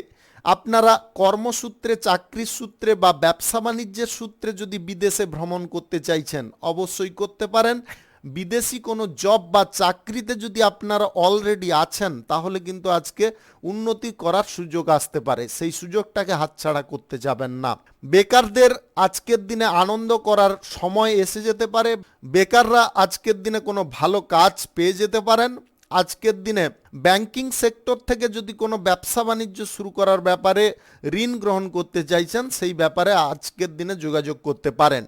আপনারা কর্মসূত্রে, চাকরির সূত্রে বা ব্যবসা বাণিজ্যের সূত্রে যদি বিদেশে ভ্রমণ করতে চাইছেন অবশ্যই করতে পারেন। বিদেশি কোনো জব বা চাকরিতে যদি আপনারা অলরেডি আছেন তাহলে কিন্তু আজকে উন্নতি করার সুযোগ আসতে পারে, সেই সুযোগটাকে হাতছাড়া করতে যাবেন না। বেকারদের আজকের দিনে আনন্দ করার সময় এসে যেতে পারে। বেকাররা আজকের দিনে কোনো ভালো কাজ পেয়ে যেতে পারেন। আজকের দিনে ব্যাংকিং সেক্টর থেকে যদি কোনো ব্যবসা বাণিজ্য শুরু করার ব্যাপারে ঋণ গ্রহণ করতে চাইছেন সেই ব্যাপারে আজকের দিনে যোগাযোগ করতে পারেন।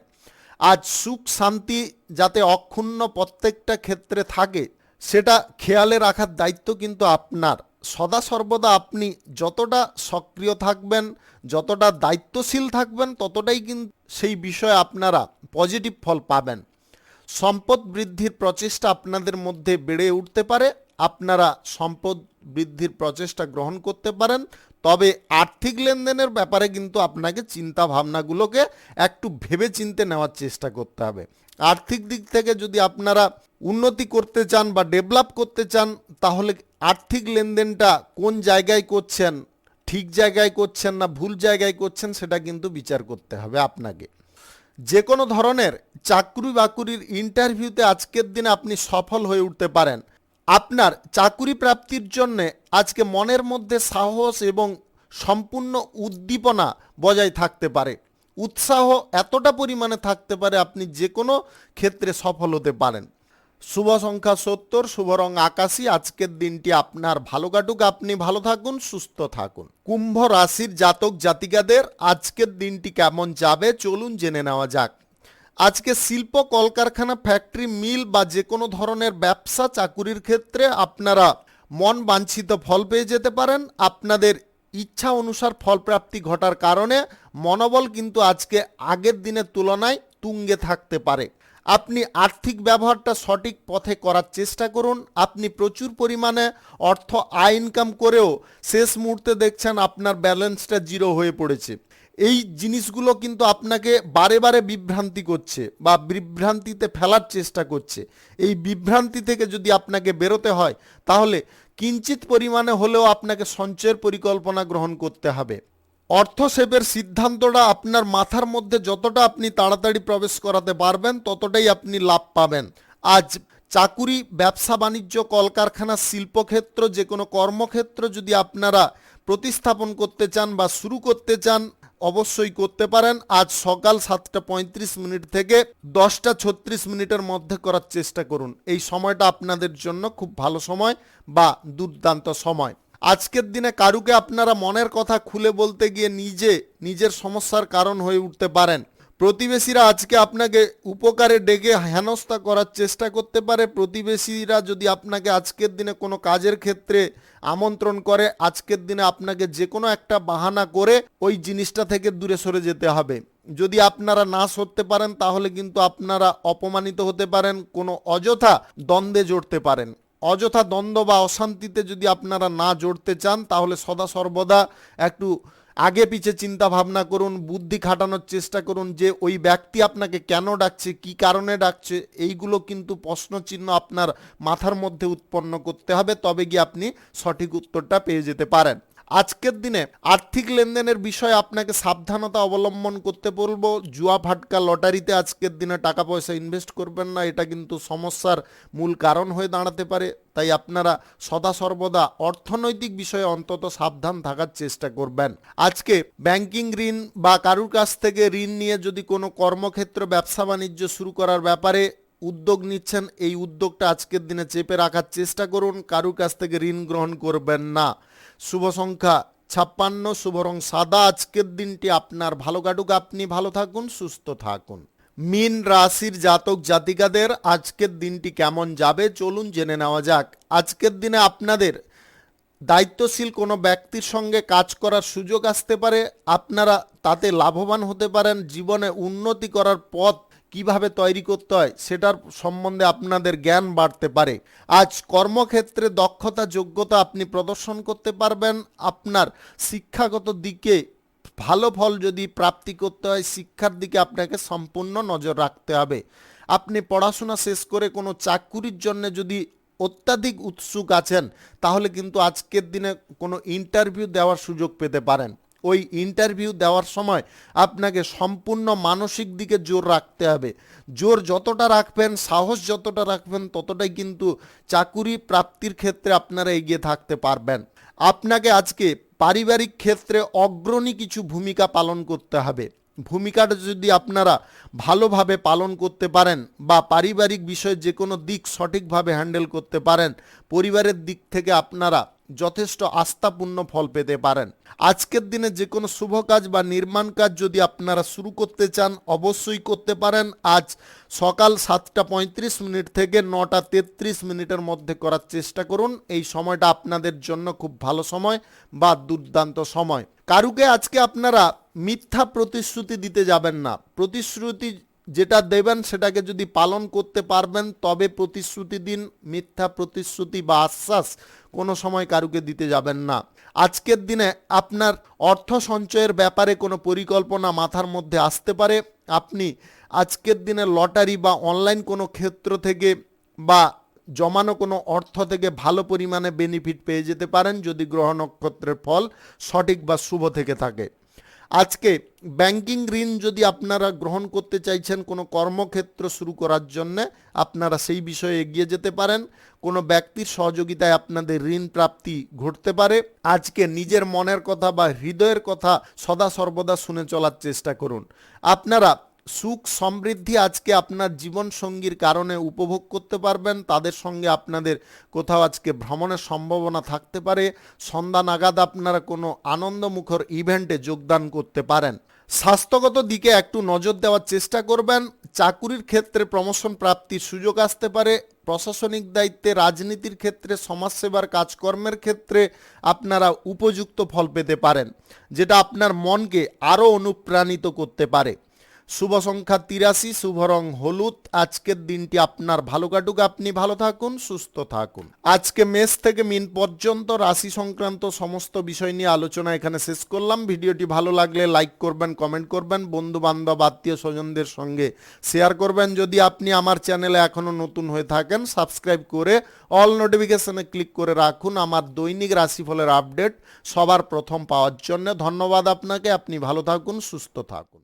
আজ সুখ শান্তি যাতে অক্ষুণ্ণ প্রত্যেকটা ক্ষেত্রে থাকে সেটা খেয়ালে রাখার দায়িত্ব কিন্তু আপনার। সদা সর্বদা আপনি যতটা সক্রিয় থাকবেন, যতটা দায়িত্বশীল থাকবেন, ততটাই কিন্তু সেই বিষয়ে আপনারা পজিটিভ ফল পাবেন। সম্পদ বৃদ্ধির প্রচেষ্টা আপনাদের মধ্যে বেড়ে উঠতে পারে। আপনারা সম্পদ বৃদ্ধির প্রচেষ্টা গ্রহণ করতে পারেন, তবে আর্থিক লেনদেনের ব্যাপারে কিন্তু আপনাকে চিন্তা ভাবনাগুলোকে একটু ভেবে চিন্তে নেওয়ার চেষ্টা করতে হবে। আর্থিক দিক থেকে যদি আপনারা উন্নতি করতে চান বা ডেভেলপ করতে চান তাহলে আর্থিক লেনদেনটা কোন জায়গায় করছেন, ঠিক জায়গায় করছেন না ভুল জায়গায় করছেন, সেটা কিন্তু বিচার করতে হবে আপনাকে। যে কোনো ধরনের চাকরি বাকরির ইন্টারভিউতে আজকের দিনে আপনি সফল হয়ে উঠতে পারেন। আপনার চাকুরি প্রাপ্তির জন্য আজকে মনের মধ্যে সাহস এবং সম্পূর্ণ উদ্দীপনা বজায় থাকতে পারে। উৎসাহ এতটা পরিমাণে থাকতে পারে আপনি যে কোনো ক্ষেত্রে সফল হতে পারেন। শুভ সংখ্যা 70, শুভ রং আকাশী। আজকের দিনটি আপনার ভালো কাটুক, আপনি ভালো থাকুন, সুস্থ থাকুন। কুম্ভ রাশির জাতক জাতিকাদের আজকের দিনটি কেমন যাবে চলুন জেনে নেওয়া যাক। আজকে শিল্প, কলকারখানা, ফ্যাক্টরি, মিল বা যে কোনো ধরনের ব্যবসা চাকুরির ক্ষেত্রে আপনারা মন বাঞ্ছিত ফল পেয়ে যেতে পারেন। আপনাদের ইচ্ছা অনুসার ফলপ্রাপ্তি ঘটার কারণে মনোবল কিন্তু আজকে আগের দিনের তুলনায় তুঙ্গে থাকতে পারে। আপনি আর্থিক ব্যবহারটা সঠিক পথে করার চেষ্টা করুন। আপনি প্রচুর পরিমাণে অর্থ আয় ইনকাম করেও শেষ মুহূর্তে দেখছেন আপনার ব্যালেন্সটা জিরো হয়ে পড়েছে। এই জিনিসগুলো কিন্তু আপনাকে বারে বারে বিভ্রান্তি করছে বা বিভ্রান্তিতে ফেলার চেষ্টা করছে। এই বিভ্রান্তি থেকে যদি আপনাকে বেরোতে হয় তাহলে কিঞ্চিত পরিমাণে হলেও আপনাকে সঞ্চয়ের পরিকল্পনা গ্রহণ করতে হবে। অর্থ সেভের সিদ্ধান্তটা আপনার মাথার মধ্যে যতটা আপনি তাড়াতাড়ি প্রবেশ করাতে পারবেন ততটাই আপনি লাভ পাবেন। আজ চাকুরি, ব্যবসা বাণিজ্য, কলকারখানা, শিল্পক্ষেত্র, যে কোনো কর্মক্ষেত্র যদি আপনারা প্রতিস্থাপন করতে চান বা শুরু করতে চান অবশ্যই করতে পারেন। আজ সকাল 7:35 থেকে 10:36 মধ্যে করার চেষ্টা করুন। এই সময়টা আপনাদের জন্য খুব ভালো সময় বা দুর্দান্ত সময়। আজকের দিনে কারুকে আপনারা মনের কথা খুলে বলতে গিয়ে নিজের সমস্যার কারণ হয়ে উঠতে পারেন। প্রতিবেশীরা আজকে আপনাকে উপকারে ডেকে হেনস্থা করার চেষ্টা করতে পারে। প্রতিবেশীরা যদি আপনাকে আজকের দিনে কোনো কাজের ক্ষেত্রে আমন্ত্রণ করে, আজকের দিনে আপনাকে যে কোনো একটা বাহানা করে ওই জিনিসটা থেকে দূরে সরে যেতে হবে। যদি আপনারা না সরতে পারেন তাহলে কিন্তু আপনারা অপমানিত হতে পারেন, কোনো অযথা দ্বন্দ্বে জড়তে পারেন। অযথা দ্বন্দ্ব বা অশান্তিতে যদি আপনারা না জড়তে চান তাহলে সদা সর্বদা একটু আগে পিছে চিন্তা ভাবনা করুন, বুদ্ধি খাটানোর চেষ্টা করুন যে ওই ব্যক্তি আপনাকে কেন ডাকছে, কি কারণে ডাকছে। এইগুলো কিন্তু প্রশ্নচিহ্ন আপনার মাথার মধ্যে উৎপন্ন করতে হবে, তবে গিয়ে আপনি সঠিক উত্তরটা পেয়ে যেতে পারেন। আজকের দিনে আর্থিক লেনদেনের বিষয়ে আপনাকে সাবধানতা অবলম্বন করতে বলবো। জুয়া, ফাটকা, লটারিতে আজকের দিনে টাকা পয়সা ইনভেস্ট করবেন না, এটা কিন্তু সমস্যার মূল কারণ হয়ে দাঁড়াতে পারে। তাই আপনারা সদা সর্বদা অর্থনৈতিক বিষয়ে অন্তত সাবধান থাকার চেষ্টা করবেন। আজকে ব্যাংকিং ঋণ বা কারুর কাছ থেকে ঋণ নিয়ে যদি কোনো কর্মক্ষেত্র, ব্যবসা বাণিজ্য শুরু করার ব্যাপারে উদ্যোগ নিচ্ছেন, এই উদ্যোগটা আজকের দিনে চেপে রাখার চেষ্টা করুন। কারুর কাছ থেকে ঋণ গ্রহণ করবেন না। শুভ সংখ্যা 56, শুভ রং সাদা। আজকের দিনটি আপনার ভালো কাটুক, আপনি ভালো থাকুন, সুস্থ থাকুন। মীন রাশির জাতক জাতিকাদের আজকের দিনটি কেমন যাবে চলুন জেনে নেওয়া যাক। আজকের দিনে আপনাদের দায়িত্বশীল কোনো ব্যক্তির সঙ্গে কাজ করার সুযোগ আসতে পারে। আপনারা তাতে লাভবান হতে পারেন। জীবনে উন্নতি করার পথ কিভাবে তৈরি করতে হয় সেটার সম্বন্ধে আপনাদের জ্ঞান বাড়তে পারে। আজ কর্মক্ষেত্রে দক্ষতা, যোগ্যতা আপনি প্রদর্শন করতে পারবেন। আপনার শিক্ষাগত দিকে ভালো ফল যদি প্রাপ্তি করতে হয় শিক্ষার দিকে আপনাকে সম্পূর্ণ নজর রাখতে হবে। আপনি পড়াশোনা শেষ করে কোনো চাকুরির জন্য যদি অত্যাধিক উৎসুক আছেন তাহলে কিন্তু আজকের দিনে কোনো ইন্টারভিউ দেওয়ার সুযোগ পেতে পারেন। ওই ইন্টারভিউ দেওয়ার সময় আপনাকে সম্পূর্ণ মানসিক দিকে জোর রাখতে হবে। জোর যতটা রাখবেন, সাহস যতটা রাখবেন ততটাই কিন্তু চাকুরি প্রাপ্তির ক্ষেত্রে আপনারা এগিয়ে থাকতে পারবেন। আপনাকে আজকে পারিবারিক ক্ষেত্রে অগ্রণী কিছু ভূমিকা পালন করতে হবে। ভূমিকাটা যদি আপনারা ভালোভাবে পালন করতে পারেন বা পারিবারিক বিষয়ে যে কোনো দিক সঠিকভাবে হ্যান্ডেল করতে পারেন, পরিবারের দিক থেকে আপনারা যথেষ্ট আস্থাপূর্ণ ফল পেতে পারেন। আজকের দিনে যে কোনো শুভ কাজ বা নির্মাণ কাজ যদি আপনারা শুরু করতে চান অবশ্যই করতে পারেন। আজ সকাল 7:35 থেকে 9:33 মধ্যে করার চেষ্টা করুন। এই সময়টা আপনাদের জন্য খুব ভালো সময় বা দুর্দান্ত সময়। কারুকে আজকে আপনারা মিথ্যা প্রতিশ্রুতি দিতে যাবেন না। প্রতিশ্রুতি যেটা দেবেন সেটাকে যদি পালন করতে পারবেন তবে প্রতিশ্রুতি দিন। মিথ্যা প্রতিশ্রুতি বা আশ্বাস কোনো সময় কারুকে দিতে যাবেন না। আজকের দিনে আপনার অর্থ সঞ্চয়ের ব্যাপারে কোনো পরিকল্পনা মাথার মধ্যে আসতে পারে। আপনি আজকের দিনে লটারি বা অনলাইন কোনো ক্ষেত্র থেকে বা জমানো কোনো অর্থ থেকে ভালো পরিমাণে বেনিফিট পেয়ে যেতে পারেন যদি গ্রহ নক্ষত্রের ফল সঠিক বা শুভ থেকে থাকে। আজকে ব্যাংকিং ঋণ যদি আপনারা গ্রহণ করতে চাইছেন কোনো কর্মক্ষেত্র শুরু করার জন্য, আপনারা সেই বিষয়ে এগিয়ে যেতে পারেন। কোনো ব্যক্তির সহযোগিতায় আপনাদের ঋণ প্রাপ্তি ঘটতে পারে। আজকে নিজের মনের কথা বা হৃদয়ের কথা সদা সর্বদা শুনে চলার চেষ্টা করুন। আপনারা সুখ সমৃদ্ধি আজকে আপনার জীবন সঙ্গীর কারণে উপভোগ করতে পারবেন। তাদের সঙ্গে আপনাদের কোথাও আজকে ভ্রমণের সম্ভাবনা থাকতে পারে। সন্ধ্যা নাগাদ আপনারা কোনো আনন্দমুখর ইভেন্টে যোগদান করতে পারেন। স্বাস্থ্যগত দিকে একটু নজর দেওয়ার চেষ্টা করবেন। চাকুরির ক্ষেত্রে প্রমোশন প্রাপ্তির সুযোগ আসতে পারে। প্রশাসনিক দায়িত্বে, রাজনীতির ক্ষেত্রে, সমাজসেবার কাজকর্মের ক্ষেত্রে আপনারা উপযুক্ত ফল পেতে পারেন, যেটা আপনার মনকে আরও অনুপ্রাণিত করতে পারে। শুভ সংখ্যা 83, শুভ রং হলুদ। আজকের দিনটি আপনার ভালো কাটুক, আপনি ভালো থাকুন, সুস্থ থাকুন। আজকে মেষ থেকে মিন পর্যন্ত রাশি সংক্রান্ত সমস্ত বিষয় নিয়ে আলোচনা এখানে শেষ করলাম। ভিডিওটি ভালো লাগলে লাইক করবেন, কমেন্ট করবেন, বন্ধু বান্ধব আত্মীয় স্বজনদের সঙ্গে শেয়ার করবেন। যদি আপনি আমার চ্যানেলে এখনও নতুন হয়ে থাকেন, সাবস্ক্রাইব করে অল নোটিফিকেশনে ক্লিক করে রাখুন আমার দৈনিক রাশিফলের আপডেট সবার প্রথম পাওয়ার জন্য। ধন্যবাদ আপনাকে, আপনি ভালো থাকুন, সুস্থ থাকুন।